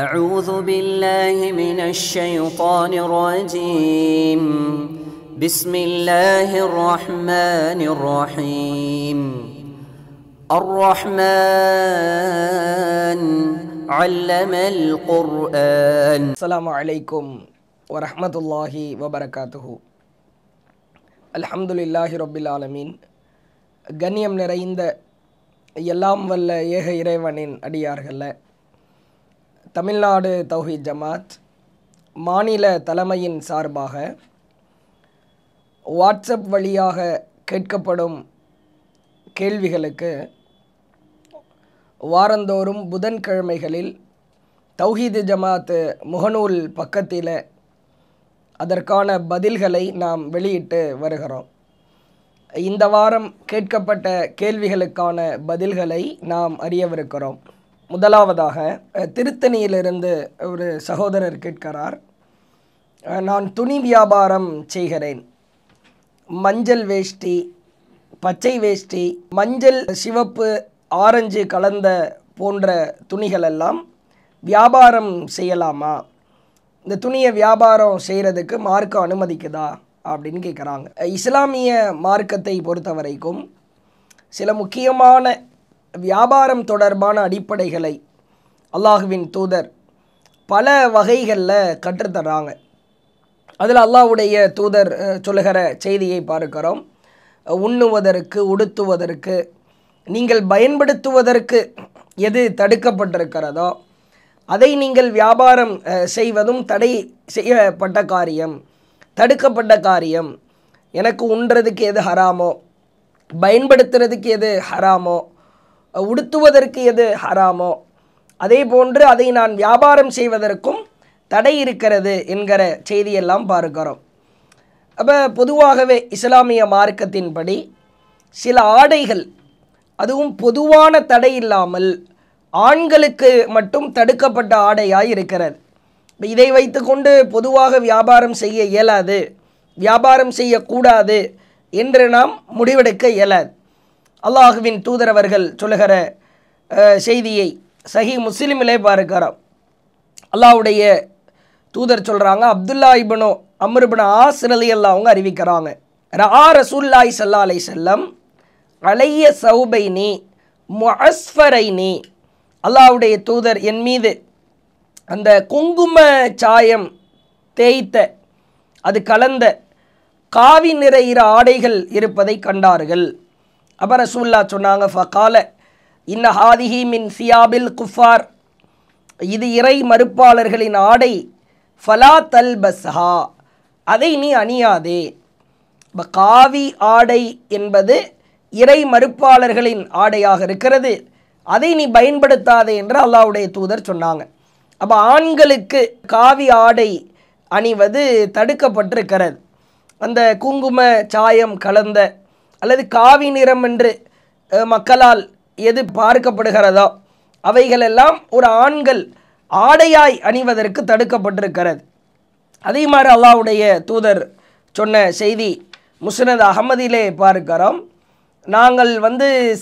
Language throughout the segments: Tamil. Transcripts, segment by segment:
أعوذ بالله من الشيطان الرجيم بسم الله الرحمن الرحيم الرحمن علم القرآن السلام عليكم ورحمة الله وبركاته الحمد لله رب العالمين கண்ணியம் நிறைந்த எல்லாம் வல்ல ஏக இறைவனின் அடியார்களே, தமிழ்நாடு தௌஹீத் ஜமாத் மாநில தலைமையின் சார்பாக வாட்ஸ்அப் வழியாக கேட்கப்படும் கேள்விகளுக்கு வாரந்தோறும் புதன்கிழமைகளில் தௌஹீத் ஜமாத் முகநூல் பக்கத்தில் அதற்கான பதில்களை நாம் வெளியிட்டு வருகிறோம். இந்த வாரம் கேட்கப்பட்ட கேள்விகளுக்கான பதில்களை நாம் அறியவிருக்கிறோம். முதலாவதாக திருத்தணியிலிருந்து ஒரு சகோதரர் கேட்கிறார், நான் துணி வியாபாரம் செய்கிறேன். மஞ்சள் வேஷ்டி, பச்சை வேஷ்டி, மஞ்சள், சிவப்பு, ஆரஞ்சு கலந்த போன்ற துணிகளெல்லாம் வியாபாரம் செய்யலாமா? இந்த துணியை வியாபாரம் செய்கிறதுக்கு மார்க்கம் அனுமதிக்குதா அப்படின்னு கேட்குறாங்க. இஸ்லாமிய மார்க்கத்தை பொறுத்த வரைக்கும் சில முக்கியமான வியாபாரம் தொடர்பான அடிப்படைகளை அல்லாஹுவின் தூதர் பல வகைகளில் கற்றுத்தர்றாங்க. அதில் அல்லாஹ்வுடைய தூதர் சொல்லுகிற செய்தியை பார்க்கிறோம். உண்ணுவதற்கு, உடுத்துவதற்கு, நீங்கள் பயன்படுத்துவதற்கு எது தடுக்கப்பட்டிருக்கிறதோ அதை நீங்கள் வியாபாரம் செய்வதும் தடை செய்யப்பட்ட காரியம், தடுக்கப்பட்ட காரியம். எனக்கு உண்றதுக்கு எது ஹராமோ, பயன்படுத்துறதுக்கு எது ஹராமோ, உடுத்துவதற்கு எது ஹராமோ, அதே போன்று அதை நான் வியாபாரம் செய்வதற்கும் தடை இருக்கிறது என்கிற செய்தியெல்லாம் பார்க்கிறோம். அப்போ பொதுவாகவே இஸ்லாமிய மார்க்கத்தின்படி சில ஆடைகள், அதுவும் பொதுவான தடை இல்லாமல் ஆண்களுக்கு மட்டும் தடுக்கப்பட்ட ஆடையாய் இருக்கிறது. இதை வைத்துக்கொண்டு பொதுவாக வியாபாரம் செய்ய இயலாது, வியாபாரம் செய்யக்கூடாது என்று நாம் முடிவெடுக்க இயலாது. அல்லாஹுவின் தூதர் அவர்கள் சொல்லுகிற செய்தியை சஹீஹ் முஸ்லிமிலே பார்க்கிறோம். அல்லாஹ்வுடைய தூதர் சொல்கிறாங்க, அப்துல்லா இப்னு அம்ர் இப்னு ஆஸ் ரலியல்லாஹு அவங்க அறிவிக்கிறாங்க, ரஆ ரசூலுல்லாஹி ஸல்லல்லாஹு அலைஹி வஸல்லம் அலைய சௌபைனி முஅஸ்ஃபரைனி, அல்லாஹ்வுடைய தூதர் என் மீது அந்த குங்கும சாயம் தேய்த்த, அது கலந்த காவி நிற ஆடைகள் இருப்பதை கண்டார்கள். அப்போ ரசூலுல்லாஹ் சொன்னாங்க, ஃபகால இன்ன ஹாதிஹி மின் சியாபில் குஃபார், இது இறை மறுப்பாளர்களின் ஆடை, ஃபலா தல்பஸ்ஹா, அதை நீ அணியாதே. இப்போ காவி ஆடை என்பது இறை மறுப்பாளர்களின் ஆடையாக இருக்கிறது, அதை நீ பயன்படுத்தாதே என்று அல்லாஹ்வுடைய தூதர் சொன்னாங்க. அப்போ ஆண்களுக்கு காவி ஆடை அணிவது தடுக்கப்பட்டிருக்கிறது. அந்த குங்கும சாயம் கலந்த அல்லது காவி நிறம் என்று மக்களால் எது பார்க்கப்படுகிறதோ அவைகளெல்லாம் ஒரு ஆண்கள் ஆடையாய் அணிவதற்கு தடுக்கப்பட்டிருக்கிறது. அதே மாதிரி அல்லாஹ்வுடைய தூதர் சொன்ன செய்தி முஸ்னத் அஹமதிலே பார்க்கிறோம். நாங்கள்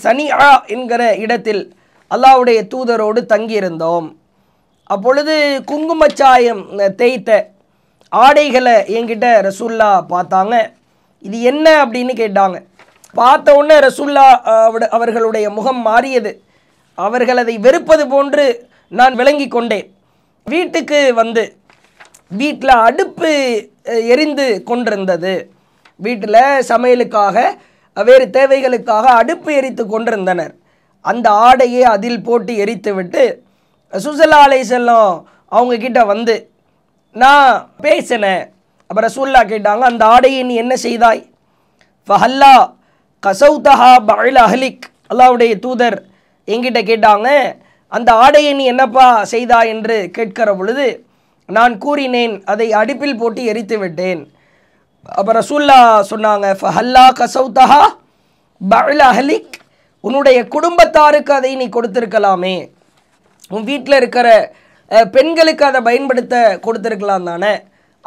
சனிஆ என்கிற இடத்தில் அல்லாஹ்வுடைய தூதரோடு தங்கியிருந்தோம். அப்பொழுது குங்குமச்சாயம் தேய்த்த ஆடைகளை என்கிட்ட ரசூல்லா பார்த்தாங்க. இது என்ன அப்படின்னு கேட்டாங்க. பார்த்த உடனே ரசூல்லா அவர்களுடைய முகம் மாறியது. அவர்கள் அதை வெறுப்பது போன்று நான் விளங்கி கொண்டேன். வீட்டுக்கு வீட்டில் அடுப்பு எரிந்து கொண்டிருந்தது. வீட்டில் சமையலுக்காக, வேறு தேவைகளுக்காக அடுப்பு எரித்து கொண்டிருந்தனர். அந்த ஆடையை அதில் போட்டு எரித்து விட்டு ரசூலுல்லாஹி அலைஹி வஸல்லம் அவங்க கிட்ட நான் பேசினேன். அப்போ ரசூலுல்லாஹ் கேட்டாங்க, அந்த ஆடையை நீ என்ன செய்தாய்? ஃபஹல்லா கசௌதஹா பஅல அஹ்லிக், அல்லாஹ்வுடைய தூதர் என்கிட்ட கேட்டாங்க, அந்த ஆடையை நீ என்னப்பா செய்தாய் என்று கேட்கிற பொழுது நான் கூறினேன், அதை அடுப்பில் போட்டு எரித்து விட்டேன். அப்போ ரசூலுல்லாஹ் சொன்னாங்க, ஃபஹல்லா கசௌதஹா பஅல அஹ்லிக், உன்னுடைய குடும்பத்தாருக்கு அதை நீ கொடுத்திருக்கலாமே, உன் வீட்டில் இருக்கிற பெண்களுக்கு அதை பயன்படுத்த கொடுத்துருக்கலாம் தானே,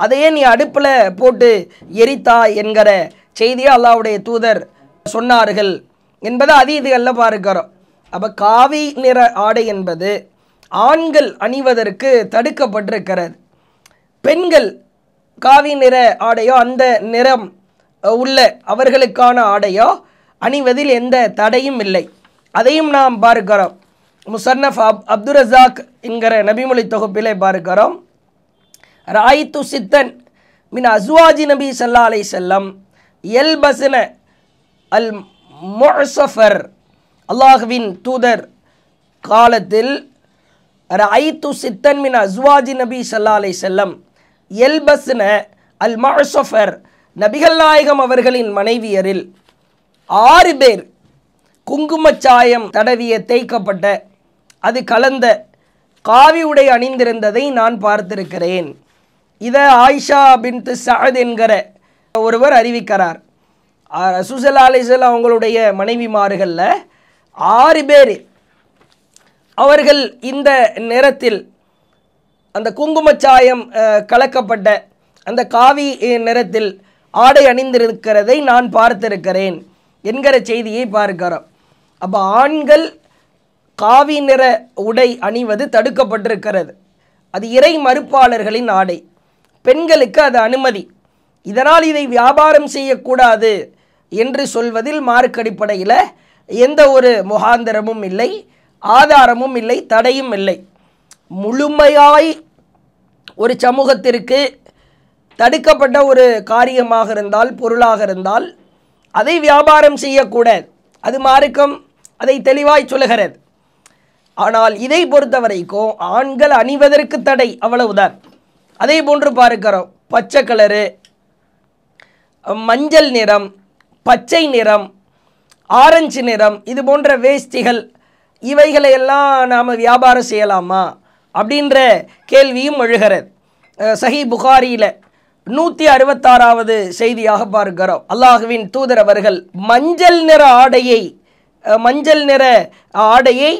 அதையே நீ அடுப்பில் போட்டு எரித்தா என்கிற செய்தியை அல்லாஹ்வுடைய தூதர் சொன்னார்கள் என்பதை அதீதுகளில் பார்க்கிறோம். அப்போ காவி நிற ஆடை என்பது ஆண்கள் அணிவதற்கு தடுக்கப்பட்டிருக்கிறது. பெண்கள் காவி நிற ஆடையோ அந்த நிறம் உள்ள அவர்களுக்கான ஆடையோ அணிவதில் எந்த தடையும் இல்லை. அதையும் நாம் பார்க்கிறோம். முசன்னஃப் அப்துர் ரஸாக் என்கிற நபிமொழி தொகுப்பிலே பார்க்கிறோம். ராயித்து சித்தன் மின் அஸ்வாஜி நபி ஸல்லல்லாஹு அலைஹி வஸல்லம் யல்பஸ்ன அல் முஅஸஃபர். அல்லாஹ்வின் தூதர் காலத்தில் ராயித்து சித்தன் மின் அஸ்வாஜி நபி ஸல்லல்லாஹு அலைஹி வஸல்லம் யல்பஸ்ன அல் முஅஸஃபர். நபிகள் நாயகம் அவர்களின் மனைவியரில் 6 பேர் குங்குமச்சாயம் தடவிய தேய்க்கப்பட்ட அது கலந்த காவி உடை அணிந்திருந்ததை நான் பார்த்திருக்கிறேன். இதை ஆயிஷா பின்த் சஅத் என்கிற ஒருவர் அறிவிக்கிறார். ரசூல் ஸல்லல்லாஹு அலைஹி வஸல்லம் அவங்களுடைய மனைவிமார்களில் 6 பேர் அவர்கள் இந்த நிறத்தில் அந்த குங்குமச்சாயம் கலக்கப்பட்ட அந்த காவி நிறத்தில் ஆடை அணிந்திருக்கிறதை நான் பார்த்திருக்கிறேன் என்கிற செய்தியை பார்க்கிறோம். அப்போ ஆண்கள் காவி நிற உடை அணிவது தடுக்கப்பட்டிருக்கிறது. அது இறை மறுப்பாளர்களின் ஆடை. பெண்களுக்கு அது அனுமதி. இதனால் இதை வியாபாரம் செய்யக்கூடாது என்று சொல்வதில் மார்க் அடிப்படையில் எந்த ஒரு முகாந்திரமும் இல்லை, ஆதாரமும் இல்லை, தடையும் இல்லை. முழுமையாய் ஒரு சமூகத்திற்கு தடுக்கப்பட்ட ஒரு காரியமாக இருந்தால், பொருளாக இருந்தால் அதை வியாபாரம் செய்யக்கூடாது. அது மார்க்கம் அதை தெளிவாய் சொல்லுகிறது. ஆனால் இதை பொறுத்த வரைக்கும் ஆண்கள் அணிவதற்கு தடை, அவ்வளவுதான். அதே போன்று பார்க்கிறோம், பச்சை கலரு, மஞ்சள் நிறம், பச்சை நிறம், ஆரஞ்சு நிறம், இது போன்ற வேஷ்டிகள் இவைகளையெல்லாம் நாம் வியாபாரம் செய்யலாமா அப்படின்ற கேள்வியும் எழுகிறது. சஹீஹ் புகாரியில் 166வது செய்தியாக பார்க்கிறோம். அல்லாஹுவின் தூதர் அவர்கள் மஞ்சள் நிற ஆடையை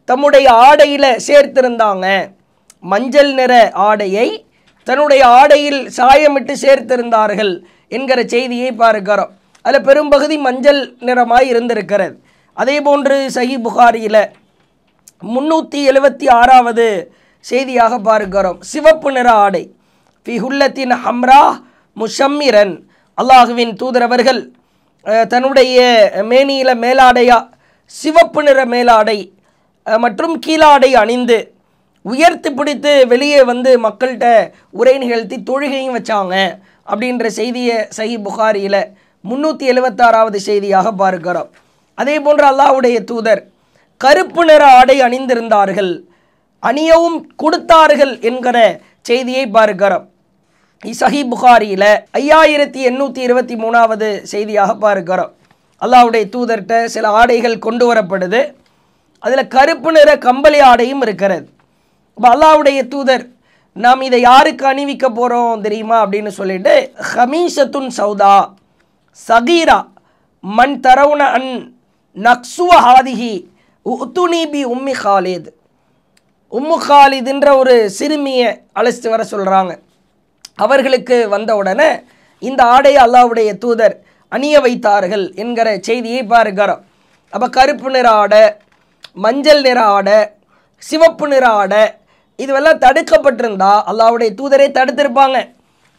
தம்முடைய ஆடையில் சேர்த்திருந்தாங்க. மஞ்சள் நிற ஆடையை தன்னுடைய ஆடையில் சாயமிட்டு சேர்த்திருந்தார்கள் என்கிற செய்தியை பார்க்கிறோம். அதில் பெரும்பகுதி மஞ்சள் நிறமாய் இருந்திருக்கிறது. அதே போன்று சஹீஹ் புகாரியில் 376வது செய்தியாக பார்க்கிறோம். சிவப்பு நிற ஆடை ஃபி ஹுல்லத்தின் ஹம்ரா முஷம்மிரன். அல்லாஹுவின் தூதர் அவர்கள் தன்னுடைய மேனியில மேலாடையா சிவப்பு நிற மேலாடை மற்றும் கீழாடை அணிந்து உயர்த்தி பிடித்து வெளியே வந்து மக்கள்கிட்ட உரை நிகழ்த்தி தொழுகையும் வச்சாங்க அப்படின்ற செய்தியை சஹீஹ் புகாரியில் 376வது செய்தியாக பார்க்கிறோம். அதே போன்று அல்லாஹ்வுடைய தூதர் கருப்பு நிற ஆடை அணிந்திருந்தார்கள், அணியவும் கொடுத்தார்கள் என்கிற செய்தியை பார்க்கிறோம். சஹீஹ் புகாரியில் 5823வது செய்தியாக பார்க்கிறோம். அல்லாஹ்வுடைய தூதர்கிட்ட சில ஆடைகள் கொண்டு வரப்படுது. அதில் கருப்பு நிற கம்பளி ஆடையும் இருக்கிறது. இப்போ அல்லாஹ்வுடைய தூதர் நாம் இதை யாருக்கு அணிவிக்க போகிறோம் தெரியுமா அப்படின்னு சொல்லிட்டு, ஹமீஷத்துன் சௌதா சகீரா மன் தரவுன அன் நக்சுவ ஹாதிஹி உத்துனிபி உம்மி ஹாலித். உம்மு ஹாலிதுன்ற ஒரு சிறுமியை அழைச்சிட்டு வர சொல்கிறாங்க. அவர்களுக்கு வந்த உடனே இந்த ஆடையை அல்லாஹ்வுடைய தூதர் அணிய வைத்தார்கள் என்கிற செய்தியை பார்க்கிறோம். அப்போ கருப்பு நிற ஆடை, மஞ்சள் நிற ஆடை, சிவப்பு நிற ஆடை இதுவெல்லாம் தடுக்கப்பட்டிருந்தா அல்லாஹ்வுடைய தூதரை தடுத்திருப்பாங்க.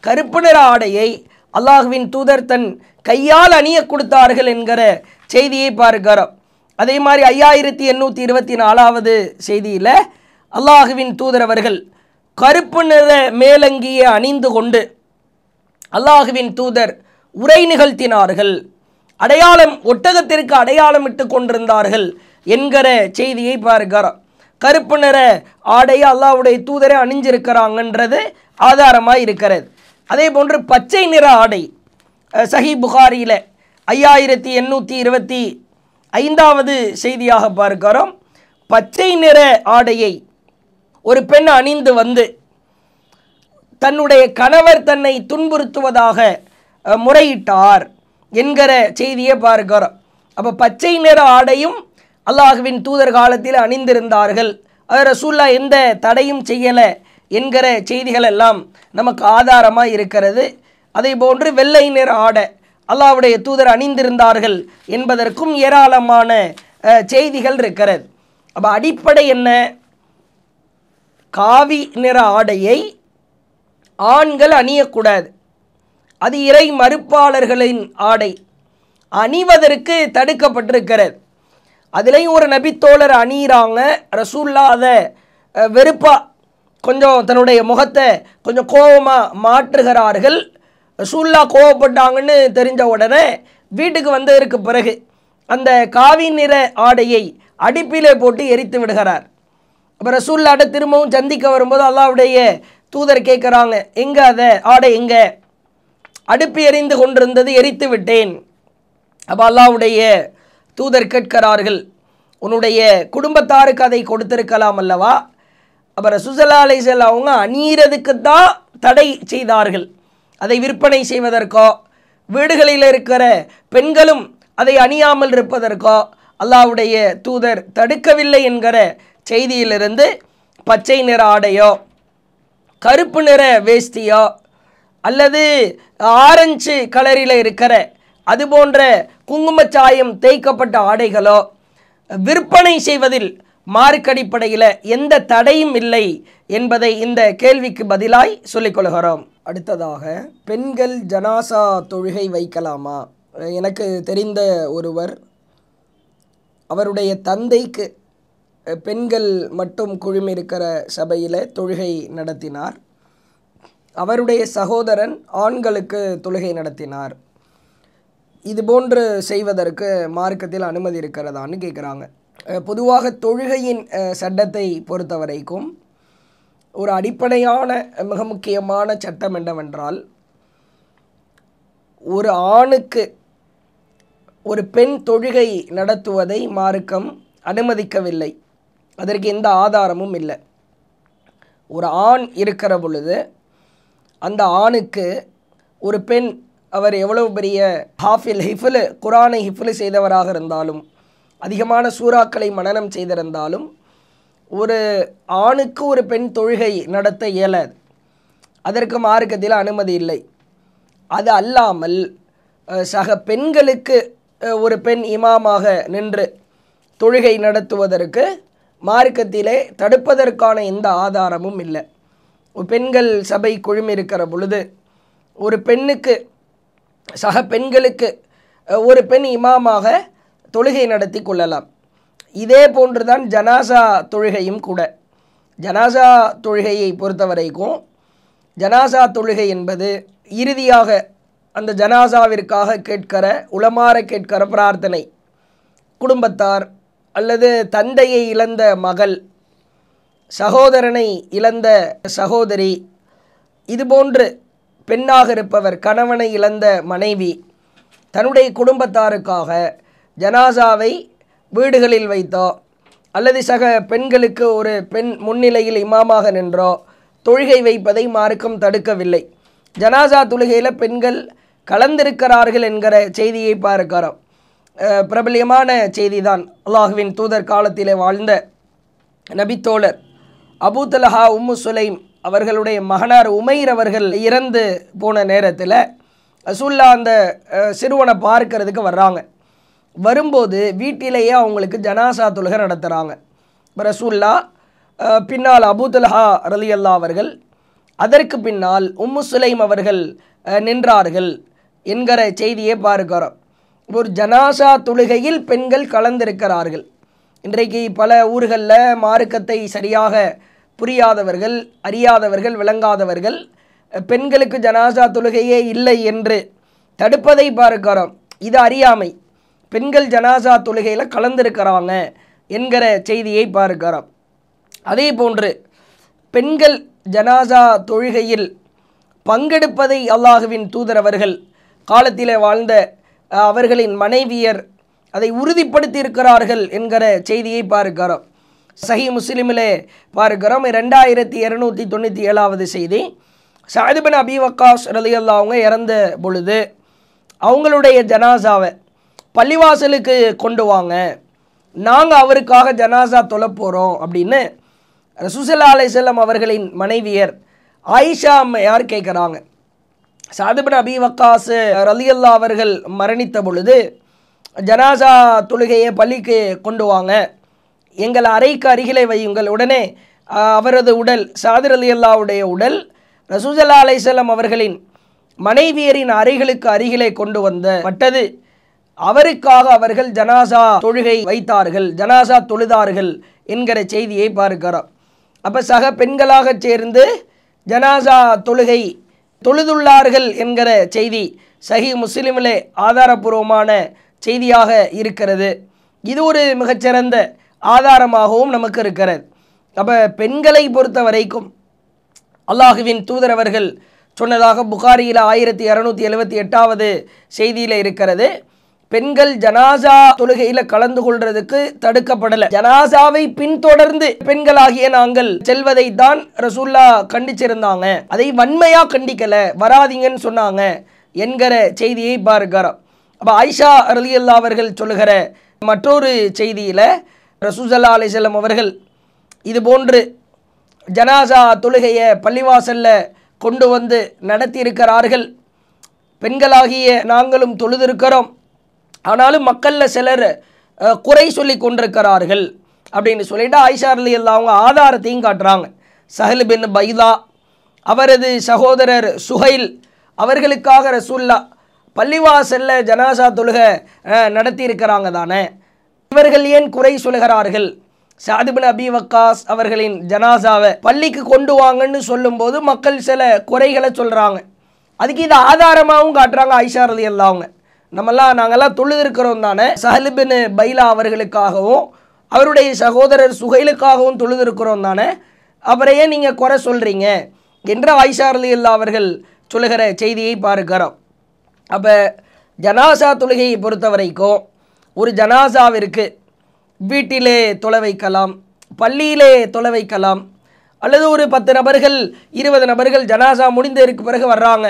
கருப்பு நிற ஆடையை அல்லாஹ்வின் தூதர் தன் கையால் அணிய கொடுத்தார்கள் என்கிற செய்தியை பார்க்கிறோம். அதே மாதிரி 5824வது செய்தியில் அல்லாஹுவின் தூதர் அவர்கள் கருப்பு நிற மேலங்கியை அணிந்து கொண்டு அல்லாஹுவின் தூதர் உரை நிகழ்த்தினார்கள். அடையாளம் ஒட்டகத்திற்கு அடையாளம் இட்டு கொண்டிருந்தார்கள் என்கிற செய்தியை பார்க்கிறோம். கருப்பு நிற ஆடையை அல்லாஹ்வுடைய தூதரை அணிஞ்சிருக்கிறாங்கன்றது ஆதாரமாக இருக்கிறது. அதே போன்று பச்சை நிற ஆடை சஹீஹ் புகாரியில் 5825வது செய்தியாக பார்க்கிறோம். பச்சை நிற ஆடையை ஒரு பெண் அணிந்து வந்து தன்னுடைய கணவர் தன்னை துன்புறுத்துவதாக முறையிட்டார் என்கிற செய்தியை பார்க்கிறோம். அப்போ பச்சை நிற ஆடையும் அல்லாஹ்வின் தூதர் காலத்தில் அணிந்திருந்தார்கள். அது ரசூல்லா எந்த தடையும் செய்யலை என்கிற செய்திகள் எல்லாம் நமக்கு ஆதாரமாக இருக்கிறது. அதே போன்று வெள்ளை நிற ஆடை அல்லாஹ்வுடைய தூதர் அணிந்திருந்தார்கள் என்பதற்கும் ஏராளமான செய்திகள் இருக்கிறது. அப்போ அடிப்படை என்ன? காவி நிற ஆடையை ஆண்கள் அணியக்கூடாது. அது இறை மறுப்பாளர்களின் ஆடை, அணிவதற்கு தடுக்கப்பட்டிருக்கிறது. அதுலேயும் ஒரு நபித்தோழர் அணியிறாங்க, ரசூல்லா அதை வெறுப்பாக கொஞ்சம் தன்னுடைய முகத்தை கொஞ்சம் கோபமாக மாற்றுகிறார்கள். ரசூல்லா கோவப்பட்டாங்கன்னு தெரிஞ்ச உடனே வீட்டுக்கு வந்ததற்கு பிறகு அந்த காவி நிற ஆடையை அடுப்பிலே போட்டு எரித்து விடுகிறார். அப்போ ரசூல்லாட்ட திரும்பவும் சந்திக்க வரும்போது அல்லாஹ்வுடைய தூதர் கேட்குறாங்க, எங்கே அதை ஆடை எங்கே? அடுப்பு எரிந்து கொண்டிருந்தது, எரித்து விட்டேன். அப்போ அல்லாஹ்வுடைய தூதர் கேட்கிறார்கள், உன்னுடைய குடும்பத்தாருக்கு அதை கொடுத்திருக்கலாம் அல்லவா? அப்போ ரசூல் ஸல்லல்லாஹு அலைஹி வஸல்லம் அவங்க அணியறதுக்கு தான் தடை செய்தார்கள். அதை விற்பனை செய்வதற்கோ வீடுகளில் இருக்கிற பெண்களும் அதை அணியாமல் இருப்பதற்கோ அல்லாஹ்வுடைய தூதர் தடுக்கவில்லை என்கிற செய்தியிலிருந்து பச்சை நிற ஆடையோ கருப்பு நிற வேஷ்டியோ அல்லது ஆரஞ்சு கலரில் இருக்கிற அது போன்ற குங்குமச்சாயம் தேய்க்கப்பட்ட ஆடைகளோ விற்பனை செய்வதில் மார்க்கடிப்படையில் எந்த தடையும் இல்லை என்பதை இந்த கேள்விக்கு பதிலாய் சொல்லிக்கொள்கிறோம். அடுத்ததாக, பெண்கள் ஜனாசா தொழுகை வைக்கலாமா? எனக்கு தெரிந்த ஒருவர் அவருடைய தந்தைக்கு பெண்கள் மட்டும் குழுமிருக்கிற சபையில் தொழுகை நடத்தினார். அவருடைய சகோதரன் ஆண்களுக்கு தொழுகை நடத்தினார். இது போன்று செய்வதற்கு மார்க்கத்தில் அனுமதி இருக்கிறதான்னு கேட்குறாங்க. பொதுவாக தொழுகையின் சட்டத்தை பொறுத்த வரைக்கும் ஒரு அடிப்படையான மிக முக்கியமான சட்டம் என்னவென்றால், ஒரு ஆணுக்கு ஒரு பெண் தொழுகை நடத்துவதை மார்க்கம் அனுமதிக்கவில்லை. அதற்கு எந்த ஆதாரமும் இல்லை. ஒரு ஆண் இருக்கிற பொழுது அந்த ஆணுக்கு ஒரு பெண், அவர் எவ்வளவு பெரிய ஹிஃபுல் குரானை ஹிஃபுல் செய்தவராக இருந்தாலும் அதிகமான சூறாக்களை மனனம் செய்திருந்தாலும் ஒரு ஆணுக்கு ஒரு பெண் தொழுகை நடத்த இயலாது. அதற்கு மார்க்கத்தில் அனுமதி இல்லை. அது அல்லாமல் சக பெண்களுக்கு ஒரு பெண் இமாமாக நின்று தொழுகை நடத்துவதற்கு மார்க்கத்திலே தடுப்பதற்கான எந்த ஆதாரமும் இல்லை. பெண்கள் சபை குழுமிருக்கிற பொழுது ஒரு பெண்ணுக்கு சக பெண்களுக்கு ஒரு பெண் இமாமாக தொழுகை நடத்தி கொள்ளலாம். இதே போன்றுதான் ஜனாசா தொழுகையும் கூட. ஜனாசா தொழுகையை பொறுத்த வரைக்கும் ஜனாசா தொழுகை என்பது இறுதியாக அந்த ஜனாசாவிற்காக கேட்கிற உளமாற கேட்கிற பிரார்த்தனை, குடும்பத்தார் அல்லது தந்தையை இழந்த மகள், சகோதரனை இழந்த சகோதரி, இதுபோன்று பெண்ணாக இருப்பவர் கணவனை இழந்த மனைவி தன்னுடைய குடும்பத்தாருக்காக ஜனாசாவை வீடுகளில் வைத்தோ அல்லது சக பெண்களுக்கு ஒரு பெண் முன்னிலையில் இமாமாக நின்றோ தொழுகை வைப்பதை மார்க்கம் தடுக்கவில்லை. ஜனாசா தொழுகையில் பெண்கள் கலந்திருக்கிறார்கள் என்கிற செய்தியை பார்க்கிறோம். பிரபலியமான செய்தி தான். அல்லாஹுவின் தூதர் காலத்திலே வாழ்ந்த நபித்தோழர் அபூ தல்ஹா உம்மு சுலைம் அவர்களுடைய மகனார் உமைர் அவர்கள் இறந்து போன நேரத்தில் ரசூல்லா அந்த சிறுவனை பார்க்கறதுக்கு வர்றாங்க. வரும்போது வீட்டிலேயே அவங்களுக்கு ஜனாசா தொழுகை நடத்துகிறாங்க. ரசூல்லா பின்னால் அபூ தல்ஹா ரலியல்லாஹு அவர்கள், அதற்கு பின்னால் உம்மு சுலைம் அவர்கள் நின்றார்கள் என்கிற செய்தியை பார்க்கிறோம். ஒரு ஜனாசா தொழுகையில் பெண்கள் கலந்திருக்கிறார்கள். இன்றைக்கு பல ஊர்களில் மார்க்கத்தை சரியாக புரியாதவர்கள், அறியாதவர்கள், விளங்காதவர்கள் பெண்களுக்கு ஜனாசா தொழுகையே இல்லை என்று தடுப்பதை பார்க்கிறோம். இது அறியாமை. பெண்கள் ஜனாசா தொழுகையில் கலந்திருக்கிறாங்க என்கிற செய்தியை பார்க்கிறோம். அதே போன்று பெண்கள் ஜனாசா தொழுகையில் பங்கெடுப்பதை அல்லாஹுவின் தூதர் அவர்கள் காலத்திலே வாழ்ந்த அவர்களின் மனைவியர் அதை உறுதிப்படுத்தி இருக்கிறார்கள் என்கிற செய்தியை பார்க்கிறோம். சஹீஹ் முஸ்லிமிலே பார்க்கிறோம். 2297வது செய்தி. சஅத் பின் அபி வக்காஸ் ரலியல்லாஹு அவங்க இறந்த பொழுது அவங்களுடைய ஜனாசாவை பள்ளிவாசலுக்கு கொண்டு வாங்க, நாங்கள் அவருக்காக ஜனாசா தொழ போகிறோம் அப்படின்னு ரசூல் ஸல்லல்லாஹு அலைஹி வஸல்லம் அவர்களின் மனைவியர் ஆயிஷா அம்மையார் கேட்குறாங்க. சஅத் பின் அபி வக்காஸ் ரலியல்லாஹு அவர்கள் மரணித்த பொழுது ஜனாசா தொழுகையை பள்ளிக்கு கொண்டு வாங்க, எங்கள் அறைக்கு அருகிலே வையுங்கள், உடனே அவரது உடல் சாதிர் ரலியல்லாஹுடைய உடல் ரசூல் ஸல்லல்லாஹு அலைஹி வஸல்லம் அவர்களின் மனைவியரின் அறைகளுக்கு அருகிலே கொண்டு வந்தப்பட்டது. அவருக்காக அவர்கள் ஜனாசா தொழுகை வைத்தார்கள், ஜனாசா தொழுதார்கள் என்கிற செய்தியை பார்க்கிறோம். அப்போ சக பெண்களாக சேர்ந்து ஜனாசா தொழுகை தொழுதுள்ளார்கள் என்கிற செய்தி சஹி முஸ்லிமிலே ஆதாரபூர்வமான செய்தியாக இருக்கிறது. இது ஒரு மிகச்சிறந்த ஆதாரமாகவும் நமக்கு இருக்கிறது. அப்போ பெண்களை பொறுத்த வரைக்கும் அல்லாஹுவின் தூதர் அவர்கள் சொன்னதாக புகாரியில் 1278வது செய்தியில் இருக்கிறது. பெண்கள் ஜனாசா தொழுகையில் கலந்து கொள்றதுக்கு தடுக்கப்படலை. ஜனாசாவை பின்தொடர்ந்து பெண்களாகிய நாங்கள் செல்வதை தான் ரசூல்லா கண்டிச்சிருந்தாங்க, அதை வன்மையா கண்டிக்கல, வராதிங்கன்னு சொன்னாங்க என்கிற செய்தியை பார்க்கிறோம். அப்போ ஆயிஷா ரலியல்லாஹு அவர்கள் சொல்லுகிற மற்றொரு செய்தியில் ரசூல் ஸல்லல்லாஹு அலைஹி வஸல்லம் அவர்கள் இது போன்று ஜனாசா தொழுகையை பள்ளிவாசல்ல கொண்டு வந்து நடத்தியிருக்கிறார்கள். பெண்களாகிய நாங்களும் தொழுதிருக்கிறோம், ஆனாலும் மக்களில் சிலர் குறை சொல்லி கொண்டிருக்கிறார்கள் அப்படின்னு சொல்லிட்டு ஆயிஷா ரலியல்லாஹு அவங்க ஆதாரத்தையும் காட்டுறாங்க. சஹல் பின் பைதா அவரது சகோதரர் சுஹைல் அவர்களுக்காக ரசூல்லா பள்ளிவாசல்ல ஜனாசா தொழுகை நடத்தியிருக்கிறாங்க தானே, இவர்கள் ஏன் குறை சொல்கிறார்கள்? சஅத் பின் அபி வக்காஸ் அவர்களின் ஜனாசாவை பள்ளிக்கு கொண்டு வாங்கன்னு சொல்லும்போது மக்கள் சில குறைகளை சொல்கிறாங்க. அதுக்கு இது ஆதாரமாகவும் காட்டுறாங்க ஆயிஷா ரலியல்லாஹு அவங்க. நாங்கள்லாம் தொழுதிருக்கிறோம் தானே, சஹல் பின் பைலா அவர்களுக்காகவும் அவருடைய சகோதரர் சுஹைலுக்காகவும் தொழுதிருக்கிறோம் தானே, அப்புறம் ஏன் நீங்கள் குறை சொல்கிறீங்க என்று ஆயிஷா ரலியல்லாஹு அவர்கள் சொல்லுகிற செய்தியை பார்க்கிறோம். அப்போ ஜனாசா தொழுகையை பொறுத்த வரைக்கும் ஒரு ஜனாசாவிற்கு வீட்டிலே தொலை வைக்கலாம், பள்ளியிலே தொலை வைக்கலாம், அல்லது ஒரு 10 நபர்கள் 20 நபர்கள் ஜனாசா முடிந்ததற்கு பிறகு வர்றாங்க,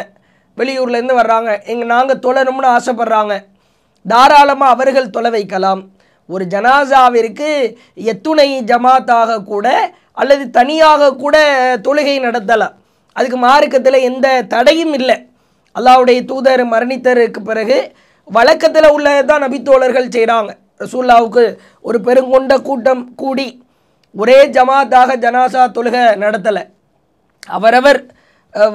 வெளியூர்லேருந்து வர்றாங்க, நாங்கள் தொழணும்னு ஆசைப்படுறாங்க, தாராளமாக அவர்கள் தொலை வைக்கலாம். ஒரு ஜனாசாவிற்கு எத்துணை ஜமாத்தாக கூட அல்லது தனியாக கூட தொழுகை நடத்தலாம், அதுக்கு மார்க்கத்தில் எந்த தடையும் இல்லை. அல்லாஹ்வுடைய தூதர் மரணித்ததற்கு பிறகு வழக்கத்தில் உள்ளதான் நபித்தோழர்கள் செய்கிறாங்க. ரசூலுல்லாஹ்வுக்கு ஒரு பெருங்கொண்ட கூட்டம் கூடி ஒரே ஜமாத்தாக ஜனாசா தொழுகை நடத்தலை, அவரவர்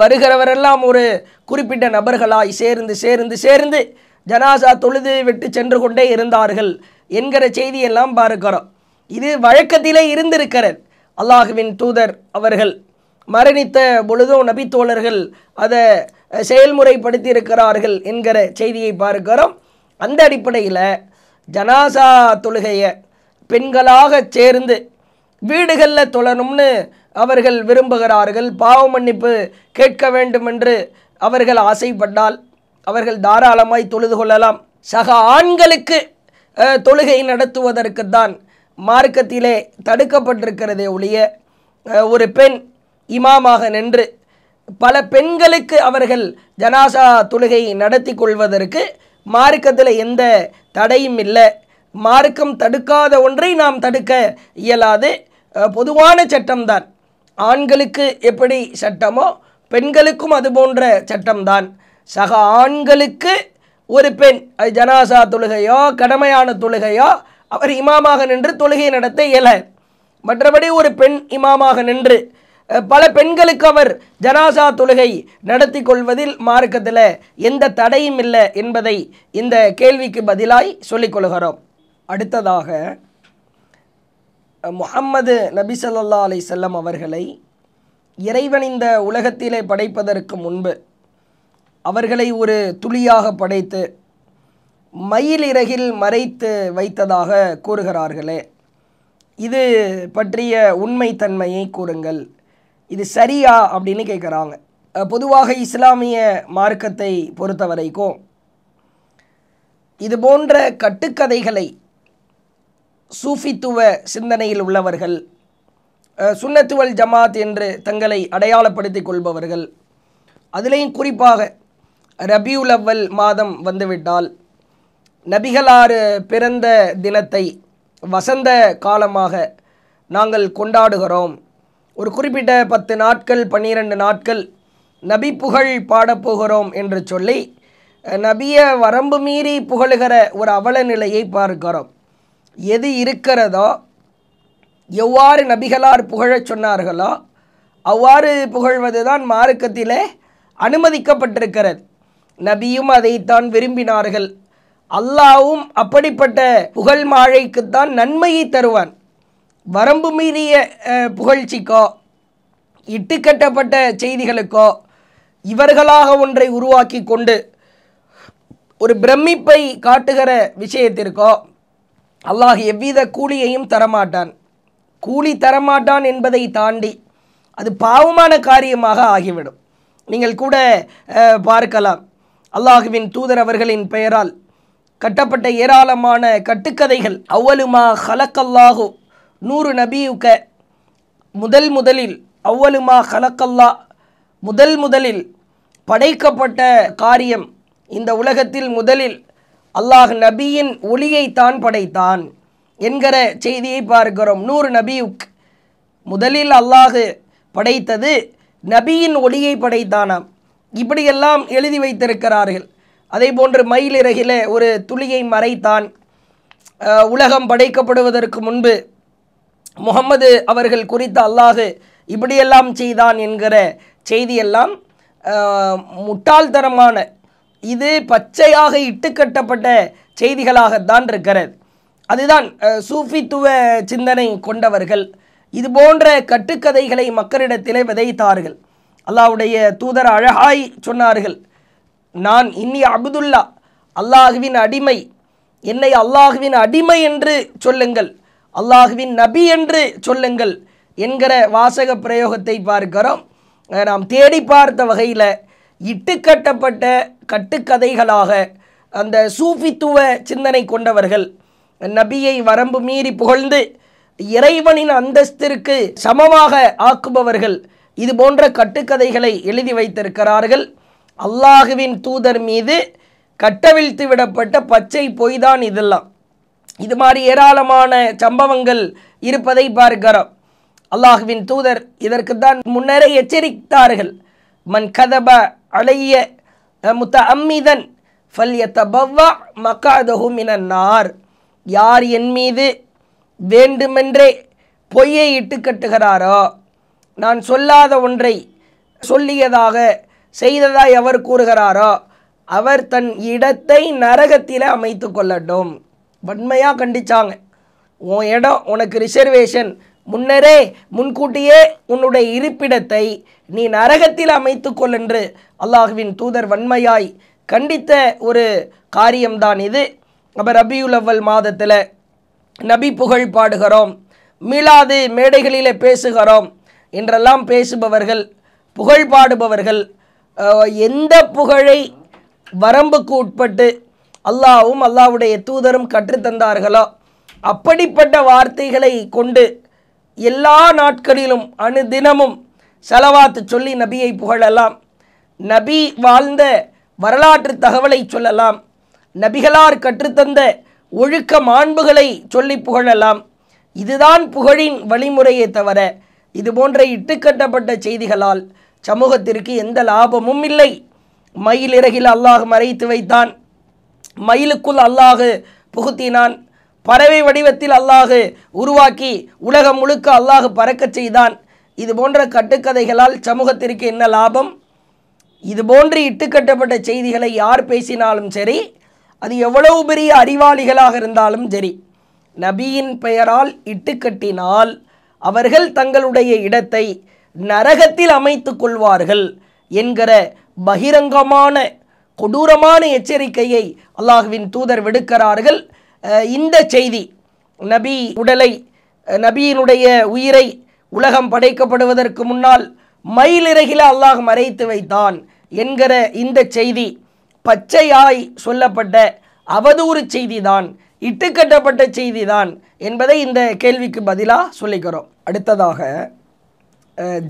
வருகிறவரெல்லாம் ஒரு குறிப்பிட்ட நபர்களாய் சேர்ந்து சேர்ந்து சேர்ந்து ஜனாசா தொழுது விட்டு சென்று கொண்டே இருந்தார்கள் என்கிற செய்தியெல்லாம் பார்க்கிறோம். இது வழக்கத்திலே இருந்திருக்கிறது. அல்லாஹுவின் தூதர் அவர்கள் மரணித்த பொழுதும் நபித்தோழர்கள் அதை செயல்முறைப்படுத்தி இருக்கிறார்கள் என்கிற செய்தியை பார்க்கிறோம். அந்த அடிப்படையில் ஜனாசா தொழுகையை பெண்களாக சேர்ந்து வீடுகளில் தொழணும்னு அவர்கள் விரும்புகிறார்கள், பாவ மன்னிப்பு கேட்க வேண்டும் என்று அவர்கள் ஆசைப்பட்டால் அவர்கள் தாராளமாய் தொழுது கொள்ளலாம். சக ஆண்களுக்கு தொழுகை நடத்துவதற்கு தான் மார்க்கத்திலே தடுக்கப்பட்டிருக்கிறதே ஒழிய ஒரு பெண் இமாமாக நின்று பல பெண்களுக்கு அவர்கள் ஜனாசா தொழுகை நடத்தி கொள்வதற்கு மார்க்கத்தில் எந்த தடையும் இல்லை. மார்க்கம் தடுக்காத ஒன்றை நாம் தடுக்க இயலாது, பொதுவான சட்டம்தான். ஆண்களுக்கு எப்படி சட்டமோ பெண்களுக்கும் அது போன்ற சட்டம்தான். சக ஆண்களுக்கு ஒரு பெண் ஜனாசா தொழுகையோ கடமையான தொழுகையோ அவர் இமாமாக நின்று தொழுகை நடத்த இயலாது. மற்றபடி ஒரு பெண் இமாமாக நின்று பல பெண்களுக்கு அவர் ஜனாசா தொழுகை நடத்தி கொள்வதில் மார்க்கத்தில் எந்த தடையும் இல்லை என்பதை இந்த கேள்விக்கு பதிலாய் சொல்லிக்கொள்கிறோம். அடுத்ததாக முஹம்மது நபி ஸல்லல்லாஹு அலைஹி வஸல்லம் அவர்களை இறைவன் இந்த உலகத்திலே படைப்பதற்கு முன்பு அவர்களை ஒரு துளியாக படைத்து மயிலிறகில் மறைத்து வைத்ததாக கூறுகிறார்களே, இது பற்றிய உண்மைத்தன்மையை கூறுங்கள், இது சரியா அப்படின்னு கேட்குறாங்க. பொதுவாக இஸ்லாமிய மார்க்கத்தை பொறுத்த வரைக்கும் இது போன்ற கட்டுக்கதைகளை சூஃபித்துவ சிந்தனையில் உள்ளவர்கள், சுன்னத்துவல் ஜமாத் என்று தங்களை அடையாளப்படுத்திக் கொள்பவர்கள், அதிலேயும் குறிப்பாக ரபியுல் அவ்வல் மாதம் வந்துவிட்டால் நபிகளார் பிறந்த தினத்தை வசந்த காலமாக நாங்கள் கொண்டாடுகிறோம், ஒரு குறிப்பிட்ட 10 நாட்கள் 12 நாட்கள் நபி புகழ் பாடப்போகிறோம் என்று சொல்லி நபியை வரம்பு மீறி புகழுகிற ஒரு அவல நிலையை பார்க்கிறோம். எது இருக்கிறதோ எவ்வாறு நபிகளார் புகழச் சொன்னார்களோ அவ்வாறு புகழ்வதுதான் மார்க்கத்திலே அனுமதிக்கப்பட்டிருக்கிறது. நபியும் அதைத்தான் விரும்பினார்கள். அல்லாஹ்வும் அப்படிப்பட்ட புகழ் மாழைக்குத்தான் நன்மையை தருவான். வரம்பு மீறிய புகழ்ச்சிக்கோ இட்டுக்கட்டப்பட்ட செய்திகளுக்கோ இவர்களாக ஒன்றை உருவாக்கி கொண்டு ஒரு பிரமிப்பை காட்டுகிற விஷயத்திற்கோ அல்லாஹ் எவ்வித கூலியையும் தரமாட்டான். கூலி தரமாட்டான் என்பதை தாண்டி அது பாவமான காரியமாக ஆகிவிடும். நீங்கள் கூட பார்க்கலாம், அல்லாஹுவின் தூதர் அவர்களின் பெயரால் கட்டப்பட்ட ஏராளமான கட்டுக்கதைகள். அவ்வலுமா ஹலக்கல்லாஹு நூறு நபியுக்க, முதலில் அவ்வலுமா ஹலக்கல்லா, முதலில் படைக்கப்பட்ட காரியம், இந்த உலகத்தில் முதலில் அல்லாஹ் நபியின் ஒளியைத்தான் படைத்தான் என்கிற செய்தியை பார்க்கிறோம். நூறு நபியுக், முதலில் அல்லாஹ் படைத்தது நபியின் ஒளியை படைத்தானாம். இப்படியெல்லாம் எழுதி வைத்திருக்கிறார்கள். அதே போன்று மயிலிறகிலே ஒரு துளியை மறைத்தான். உலகம் படைக்கப்படுவதற்கு முன்பு முகம்மது அவர்கள் குறித்த அல்லாஹ் இப்படியெல்லாம் செய்தான் என்கிற செய்தியெல்லாம் முட்டாள்தனமான, இது பச்சையாக இட்டுக்கட்டப்பட்ட செய்திகளாகத்தான் இருக்கிறது. அதுதான் சூஃபித்துவ சிந்தனை கொண்டவர்கள் இது போன்ற கட்டுக்கதைகளை மக்களிடத்திலே விதைத்தார்கள். அல்லாஹ்வுடைய தூதர் அழகாய் சொன்னார்கள், நான் இன்னி அப்துல்லா, அல்லாஹுவின் அடிமை, என்னை அல்லாஹுவின் அடிமை என்று சொல்லுங்கள், அல்லாஹுவின் நபி என்று சொல்லுங்கள் என்கிற வாசக பிரயோகத்தை பார்க்கிறோம். நாம் தேடி பார்த்த வகையில் இட்டுக்கட்டப்பட்ட கட்டுக்கதைகளாக அந்த சூஃபித்துவ சிந்தனை கொண்டவர்கள் நபியை வரம்பு மீறி புகழ்ந்து இறைவனின் அந்தஸ்திற்கு சமமாக ஆக்குபவர்கள் இது போன்ற கட்டுக்கதைகளை எழுதி வைத்திருக்கிறார்கள். அல்லாஹுவின் தூதர் மீது கட்டவிழ்த்து விடப்பட்ட பச்சை பொய்தான் இதெல்லாம். இது மாதிரி ஏராளமான சம்பவங்கள் இருப்பதை பார்க்கிறோம். அல்லாஹுவின் தூதர் இதற்கு தான் முன்னரே எச்சரித்தார்கள். மன் கதப அலைய முத்தஅம்மிதன் ஃபல்யதபவ்வ மக்அதஹு மினன் நார், யார் என் மீது வேண்டுமென்றே பொய்யை இட்டு கட்டுகிறாரோ, நான் சொல்லாத ஒன்றை சொல்லியதாக செய்ததாய் அவர் கூறுகிறாரோ, அவர் தன் இடத்தை நரகத்தில் அமைத்து கொள்ளட்டும். வன்மையாக கண்டிச்சாங்க. உன் இடம், உனக்கு ரிசர்வேஷன், முன்கூட்டியே உன்னுடைய இருப்பிடத்தை நீ நரகத்தில் அமைத்து கொள் என்று அல்லாஹுவின் தூதர் வன்மையாய் கண்டித்த ஒரு காரியம்தான் இது. அப்போ ரபியுல் அவ்வல் மாதத்தில் நபி புகழ் பாடுகிறோம், மீளாது மேடைகளில் பேசுகிறோம் என்றெல்லாம் பேசுபவர்கள், புகழ் பாடுபவர்கள் எந்த புகழை வரம்புக்கு உட்பட்டு அல்லாஹ்வும் அல்லாஹ்வுடைய தூதரும் கற்றுத்தந்தார்களோ அப்படிப்பட்ட வார்த்தைகளை கொண்டு எல்லா நாட்களிலும் அனுதினமும் ஸலவாத்து சொல்லி நபியை புகழலாம். நபி வாழ்ந்த வரலாற்று தகவலை சொல்லலாம். நபிகளார் கற்றுத்தந்த ஒழுக்க மாண்புகளை சொல்லி புகழலாம். இதுதான் புகழின் வழிமுறையே தவிர இது போன்ற இட்டுக்கட்டப்பட்ட செய்திகளால் சமூகத்திற்கு எந்த லாபமும் இல்லை. மயிலிறகில் அல்லாஹ் மறைத்து வைத்தான், மயிலுக்குள் அல்லாஹ் புகுத்தினான், பறவை வடிவத்தில் அல்லாஹ் உருவாக்கி உலகம் முழுக்க அல்லாஹ் பறக்கச் செய்தான். இது போன்ற கட்டுக்கதைகளால் சமூகத்திற்கு என்ன லாபம்? இது போன்று இட்டுக்கட்டப்பட்ட செய்திகளை யார் பேசினாலும் சரி, அது எவ்வளவு பெரிய அறிவாளிகளாக இருந்தாலும் சரி, நபியின் பெயரால் இட்டுக்கட்டினால் அவர்கள் தங்களுடைய இடத்தை நரகத்தில் அமைத்து கொள்வார்கள் என்கிற பகிரங்கமான கொடூரமான எச்சரிக்கையை அல்லாஹுவின் தூதர் விடுக்கிறார்கள். இந்த செய்தி நபி உடலை, நபியினுடைய உயிரை உலகம் படைக்கப்படுவதற்கு முன்னால் மயிலிறகில அல்லாஹ் மறைத்து வைத்தான் என்கிற இந்த செய்தி பச்சையாய் சொல்லப்பட்ட அவதூறு செய்திதான், இட்டுக்கட்டப்பட்ட செய்திதான் என்பதை இந்த கேள்விக்கு பதிலாக சொல்லிக்கிறோம். அடுத்ததாக,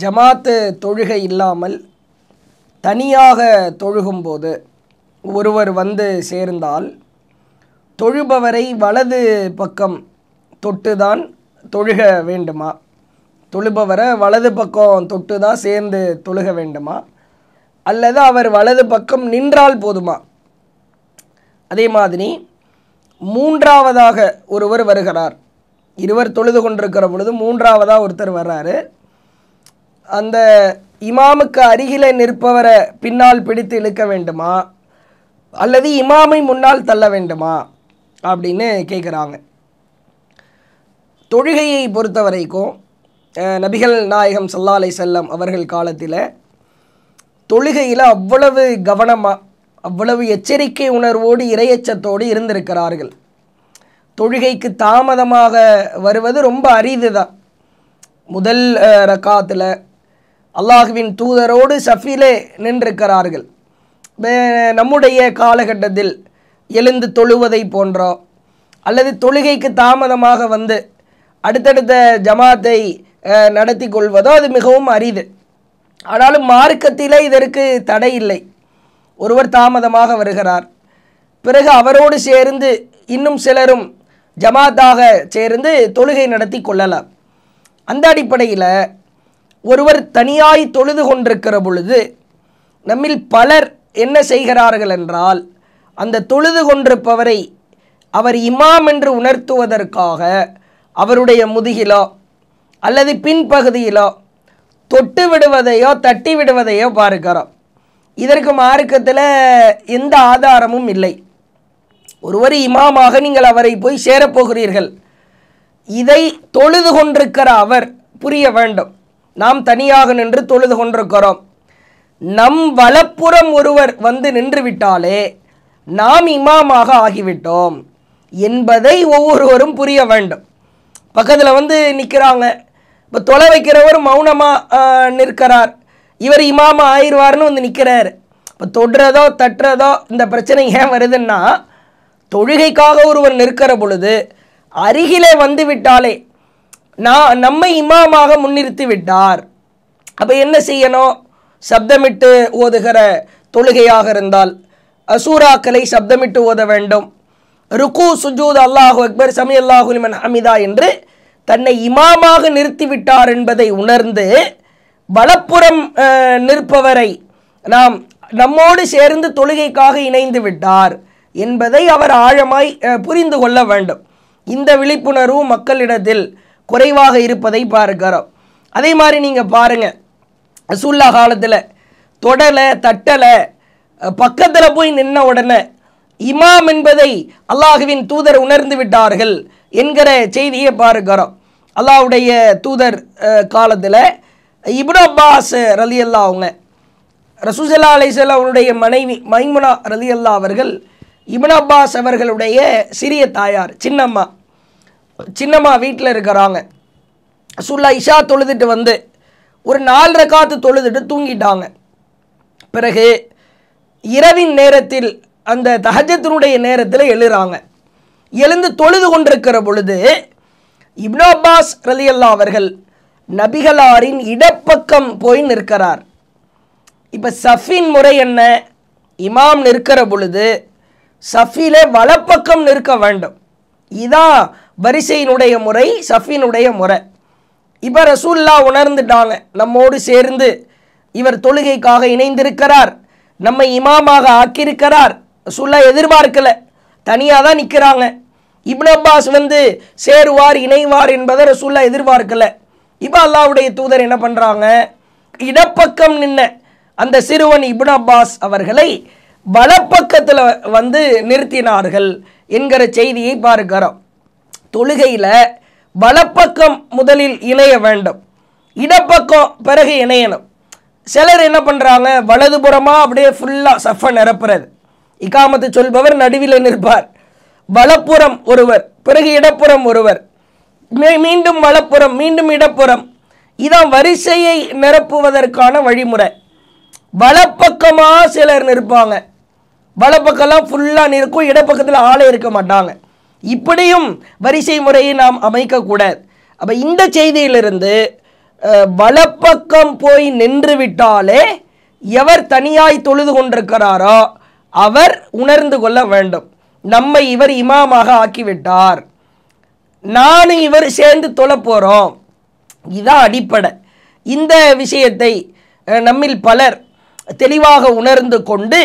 ஜமாத்து தொழுகை இல்லாமல் தனியாக தொழுகும்போது ஒருவர் வந்து சேர்ந்தால் தொழுபவரை வலது பக்கம் தொட்டுதான் தொழுக வேண்டுமா? தொழுபவரை வலது பக்கம் தொட்டு தான் சேர்ந்து தொழுக வேண்டுமா? அல்லது அவர் வலது பக்கம் நின்றால் போதுமா? அதே மாதிரி மூன்றாவதாக ஒருவர் வருகிறார், இருவர் தொழுது கொண்டிருக்கிற பொழுது மூன்றாவதாக ஒருத்தர் வர்றாரு. அந்த இமாமுக்கு அருகிலே நிற்பவரை பின்னால் பிடித்து இழுக்க வேண்டுமா அல்லது இமாமை முன்னால் தள்ள வேண்டுமா அப்படின்னு கேட்குறாங்க. தொழுகையை பொறுத்த வரைக்கும் நபிகள் நாயகம் ஸல்லல்லாஹு அலைஹி வஸல்லம் அவர்கள் காலத்தில் தொழுகையில் அவ்வளவு கவனமாக அவ்வளவு எச்சரிக்கை உணர்வோடு இறையச்சத்தோடு இருந்திருக்கிறார்கள். தொழுகைக்கு தாமதமாக வருவது ரொம்ப அரிது தான். முதல் ரக்காத்தில் அல்லாஹுவின் தூதரோடு சஃபிலே நின்றிருக்கிறார்கள். நம்முடைய காலகட்டத்தில் எழுந்து தொழுவதை போன்றோ அல்லது தொழுகைக்கு தாமதமாக வந்து அடுத்தடுத்த ஜமாத்தை நடத்தி கொள்வதோ அது மிகவும் அரிது. ஆனாலும் மார்க்கத்திலே இதற்கு தடை இல்லை. ஒருவர் தாமதமாக வருகிறார், பிறகு அவரோடு சேர்ந்து இன்னும் சிலரும் ஜமாத்தாக சேர்ந்து தொழுகை நடத்தி கொள்ளலாம். அந்த அடிப்படையில் ஒருவர் தனியாய் தொழுது கொண்டிருக்கிற பொழுது நம்மில் பலர் என்ன செய்கிறார்கள் என்றால், அந்த தொழுது கொண்டிருப்பவரை அவர் இமாம் என்று உணர்த்துவதற்காக அவருடைய முதுகிலோ அல்லது பின்பகுதியிலோ தொட்டு விடுவதையோ தட்டி விடுவதையோ பார்க்கிறோம். இதற்கு மார்க்கத்தில் எந்த ஆதாரமும் இல்லை. ஒருவர் இமாமாக நீங்கள் அவரை போய் சேரப்போகிறீர்கள், இதை தொழுது கொண்டிருக்கிற அவர் புரிய வேண்டும். நாம் தனியாக நின்று தொழுது கொண்டிருக்கிறோம், நம் வலப்புறம் ஒருவர் வந்து நின்று விட்டாலே நாம் இமாமாக ஆகிவிட்டோம் என்பதை ஒவ்வொருவரும் புரிய வேண்டும். பக்கத்தில் வந்து நிற்கிறாங்க, இப்போ தொலை வைக்கிறவர் மௌனமாக நிற்கிறார், இவர் இமாமா ஆயிடுவார்னு வந்து நிற்கிறார். இப்போ தொடுறதோ தட்டுறதோ இந்த பிரச்சனை ஏன் வருதுன்னா, தொழுகைக்காக ஒருவர் நிற்கிற பொழுது அருகிலே வந்து விட்டாலே நம்மை இமாமாக முன்னிறுத்தி விட்டார். அப்போ என்ன செய்யணும்? சப்தமிட்டு ஓதுகிற தொழுகையாக இருந்தால் சூறாக்களை சப்தமிட்டு ஓத வேண்டும். ருக்கு சுஜூத் அல்லாஹு அக்பர் சமி அல்லாஹு லிமன் ஹமிதா என்று தன்னை இமாமாக நிறுத்திவிட்டார் என்பதை உணர்ந்து வலப்புறம் நிற்பவரை நம்மோடு சேர்ந்து தொழுகைக்காக இணைந்து விட்டார் என்பதை அவர் ஆழமாய் புரிந்து கொள்ள வேண்டும். இந்த விழிப்புணர்வு மக்களிடத்தில் குறைவாக இருப்பதை பார்க்கிறோம். அதே மாதிரி நீங்கள் பாருங்கள், ரசூலுல்லா காலத்தில் தொடலை தட்டலை, பக்கத்தில் போய் நின்ன உடனே இமாம் என்பதை அல்லாஹுவின் தூதர் உணர்ந்து விட்டார்கள் என்கிற செய்தியை பார்க்கிறோம். அல்லாஹ்வுடைய தூதர் காலத்தில் இப்னு அப்பாஸ் ரலியல்லாஹு அவங்க ரசூல் ஸல்லல்லாஹு அலைஹி வஸல்லம் அவருடைய மனைவி மைமுனா ரலியல்லாஹு அவர்கள் இப்னு அப்பாஸ் அவர்களுடைய சிறிய தாயார் சின்னம்மா வீட்டில் இருக்கிறாங்க. ரசூலுல்லாஹ் இஷா தொழுதுட்டு வந்து ஒரு 4 ரக்காத்து தொழுதுட்டு தூங்கிட்டாங்க. பிறகு இரவின் நேரத்தில் அந்த தஹஜ்ஜுடைய நேரத்தில் எழுறாங்க. எழுந்து தொழுது கொண்டிருக்கிற பொழுது இப்னு அப்பாஸ் ரலியல்லாஹு அவர்கள் நபிகளாரின் இடப்பக்கம் போய் நிற்கிறார். இப்போ சஃபின் முறை என்ன? இமாம் நிற்கிற பொழுது சஃபிலே வலப்பக்கம் நிற்க வேண்டும். இதான் வரிசையினுடைய முறை, சஃபினுடைய முறை. இப்போ ரசூலுல்லாஹ் உணர்ந்துட்டாங்க, நம்மோடு சேர்ந்து இவர் தொழுகைக்காக இணைந்திருக்கிறார், நம்மை இமாமாக ஆக்கியிருக்கிறார். ரசூலுல்லாஹ் எதிர்பார்க்கல, தனியாக தான் நிற்கிறாங்க. இப்னு அப்பாஸ் வந்து சேருவார் இணைவார் என்பதை ரசூலுல்லாஹ் எதிர்பார்க்கல. இப்போ அல்லாஹ்வுடைய தூதர் என்ன பண்ணுறாங்க? இடப்பக்கம் நின்ன அந்த சிறுவன் இப்னு அப்பாஸ் அவர்களை வலப்பக்கத்தில் வந்து நிறுத்தினார்கள் என்கிற செய்தியை பார்க்கிறோம். தொழுகையில் வலப்பக்கம் முதலில் இணைய வேண்டும், இடப்பக்கம் பிறகு இணையணும். சிலர் என்ன பண்ணுறாங்க, வலதுபுறமாக அப்படியே ஃபுல்லாக சஃபை நிரப்புறது. இகாமத்து சொல்பவர் நடுவில் நிற்பார், வலப்புறம் ஒருவர், பிறகு இடப்புறம் ஒருவர், மீண்டும் வலப்புறம், மீண்டும் இடப்புறம். இதான் வரிசையை நிரப்புவதற்கான வழிமுறை. வலப்பக்கமாக சிலர் நிற்பாங்க, வலப்பக்கம்லாம் ஃபுல்லாக நிற்கும், இடப்பக்கத்தில் ஆளே இருக்க மாட்டாங்க. இப்படியும் வரிசை முறையை நாம் அமைக்கக்கூடாது. அப்போ இந்த செய்தியிலிருந்து வலப்பக்கம் போய் நின்று விட்டாலே எவர் தனியாய் தொழுது கொண்டிருக்கிறாரோ அவர் உணர்ந்து கொள்ள வேண்டும், நம்மை இவர் இமாமாக ஆக்கிவிட்டார், நானும் இவர் சேர்ந்து தொழ போகிறோம். இதுதான் அடிப்படை. இந்த விஷயத்தை நம்மில் பலர் தெளிவாக உணர்ந்து கொண்டு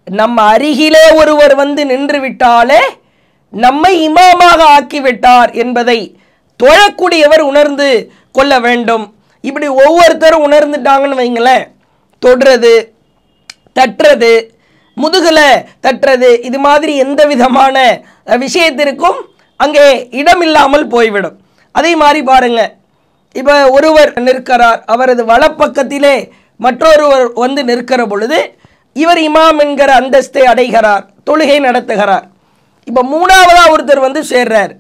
நம்ம அருகிலே ஒருவர் வந்து நின்று விட்டாலே நம்மை இமாமாக ஆக்கிவிட்டார் என்பதை தொழக்கூடியவர் உணர்ந்து கொள்ள வேண்டும். இப்படி ஒவ்வொருத்தரும் உணர்ந்துட்டாங்கன்னு வைங்களேன், தொடுறது, தட்டுறது, முதுகில் தட்டுறது, இது மாதிரி எந்த விதமான விஷயத்திற்கும் அங்கே இடமில்லாமல் போய்விடும். அதே மாதிரி பாருங்க, இப்போ ஒருவர் நிற்கிறார், அவரது வலப்பக்கத்திலே மற்றொருவர் வந்து நிற்கிற பொழுது இவர் இமாம் என்கிற அந்தஸ்தை அடைகிறார், தொழுகை நடத்துகிறார். இப்போ மூணாவதாக ஒருத்தர் வந்து சேர்றார்.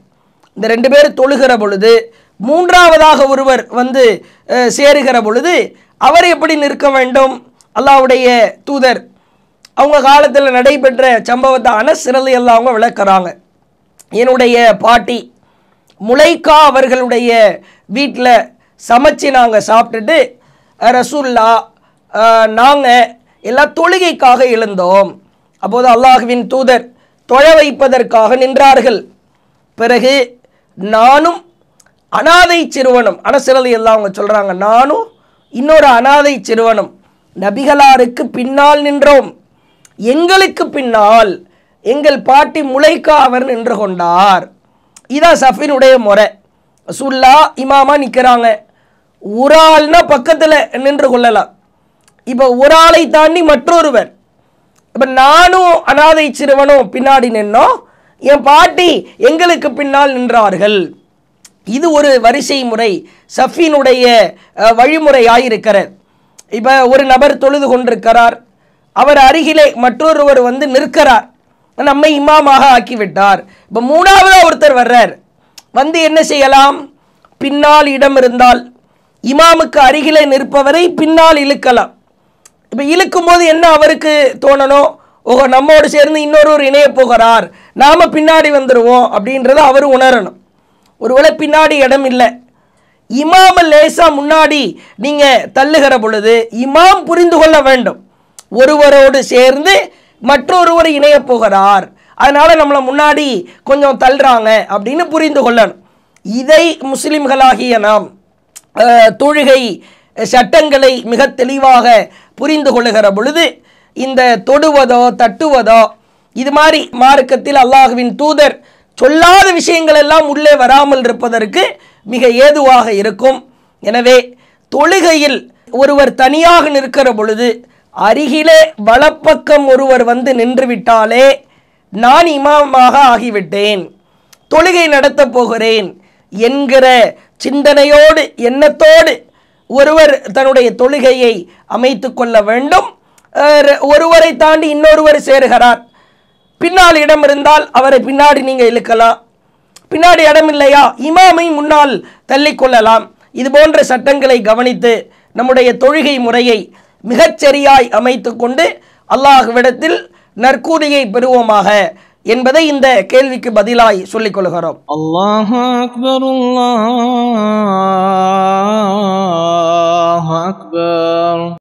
இந்த 2 பேர் தொழுகிற பொழுது மூன்றாவதாக ஒருவர் வந்து சேருகிற பொழுது அவர் எப்படி நிற்க வேண்டும்? அல்லாஹ்வுடைய தூதர் அவங்க காலத்தில் நடைபெற்ற சம்பவத்தை அனஸ் ரலியல்லாஹு அவங்க விளக்குறாங்க. என்னுடைய பாட்டி முலைக்கா அவர்களுடைய வீட்டில் சமைச்சு நாங்கள் சாப்பிட்டுட்டு ரசூல்லா நாங்கள் எல்லாம் தொழுகைக்காக எழுந்தோம். அப்போது அல்லாஹ்வின் தூதர் தொழ வைப்பதற்காக நின்றார்கள். பிறகு நானும் அனாதை சிறுவனும், அனஸ் ரலியல்லாஹு அவங்க சொல்கிறாங்க, நானும் இன்னொரு அனாதை சிறுவனும் நபிகளாருக்கு பின்னால் நின்றோம். எங்களுக்கு பின்னால் எங்கள் பாட்டி முலைக்கா அவர் நின்று கொண்டார். இதான் சஃபினுடைய முறை. ரசூல்லா இமாமா நிற்கிறாங்க, ஒரு ஆள்னா பக்கத்தில் நின்று கொள்ளலாம். இப்போ ஒரு ஆளை தாண்டி மற்றொருவர், இப்போ நானும் அனாதை சிறுவனும் பின்னாடி நின்னோம், என் பாட்டி எங்களுக்கு பின்னால் நின்றார்கள். இது ஒரு வரிசை முறை, சஃபினுடைய வழிமுறையாயிருக்கிறது. இப்போ ஒரு நபர் தொழுது கொண்டிருக்கிறார், அவர் அருகிலே மற்றொருவர் வந்து நிற்கிறார், நம்மை இமாமாக ஆக்கிவிட்டார். இப்போ மூணாவதாக ஒருத்தர் வர்றார், வந்து என்ன செய்யலாம்? பின்னால் இடம் இருந்தால் இமாமுக்கு அருகிலே நிற்பவரை பின்னால் இழுக்கலாம். இப்போ இழுக்கும் போது என்ன அவருக்கு தோணணும்? ஓஹோ, நம்மோடு சேர்ந்து இன்னொருவர் இணைய போகிறார், நாம் பின்னாடி வந்துடுவோம் அப்படின்றத அவர் உணரணும். ஒருவேளை பின்னாடி இடம் இல்லை, இமாம லேசாக முன்னாடி நீங்கள் தள்ளுகிற பொழுது இமாம் புரிந்து கொள்ள வேண்டும், ஒருவரோடு சேர்ந்து மற்றொருவர் இணைய போகிறார், அதனால் நம்மளை முன்னாடி கொஞ்சம் தள்ளுறாங்க அப்படின்னு புரிந்து கொள்ளணும். இதை முஸ்லிம்களாகிய நாம் தொழுகை சட்டங்களை மிக தெளிவாக புரிந்து கொள்ளுகிற பொழுது இந்த தொடுவதோ தட்டுவதோ இது மாதிரி மார்க்கத்தில் அல்லாஹ்வின் தூதர் சொல்லாத விஷயங்கள் எல்லாம் உள்ளே வராமல் இருப்பதற்கு மிக ஏதுவாக இருக்கும். எனவே தொழுகையில் ஒருவர் தனியாக நிற்கிற பொழுது அருகிலே வலப்பக்கம் ஒருவர் வந்து நின்று விட்டாலே நான் இமாமாக ஆகிவிட்டேன், தொழுகை நடத்தப் போகிறேன் என்கிற சிந்தனையோடு எண்ணத்தோடு ஒருவர் தன்னுடைய தொழுகையை அமைத்து கொள்ள வேண்டும். ஒருவரை தாண்டி இன்னொருவர் சேருகிறார், பின்னால் இடம் இருந்தால் அவரை பின்னாடி நீங்கள் இழுக்கலாம், பின்னாடி இடம் இல்லையா இமாமை முன்னால் தள்ளிக்கொள்ளலாம். இது போன்ற சட்டங்களை கவனித்து நம்முடைய தொழுகை முறையை மிகச்சரியாய் அமைத்து கொண்டு அல்லாஹ்விடத்தில் நற்கூலியை பெறுவோமாக என்பதை இந்த கேள்விக்கு பதிலாய் சொல்லிக் கொள்கிறோம். அல்லாஹு அக்பர், அல்லாஹ்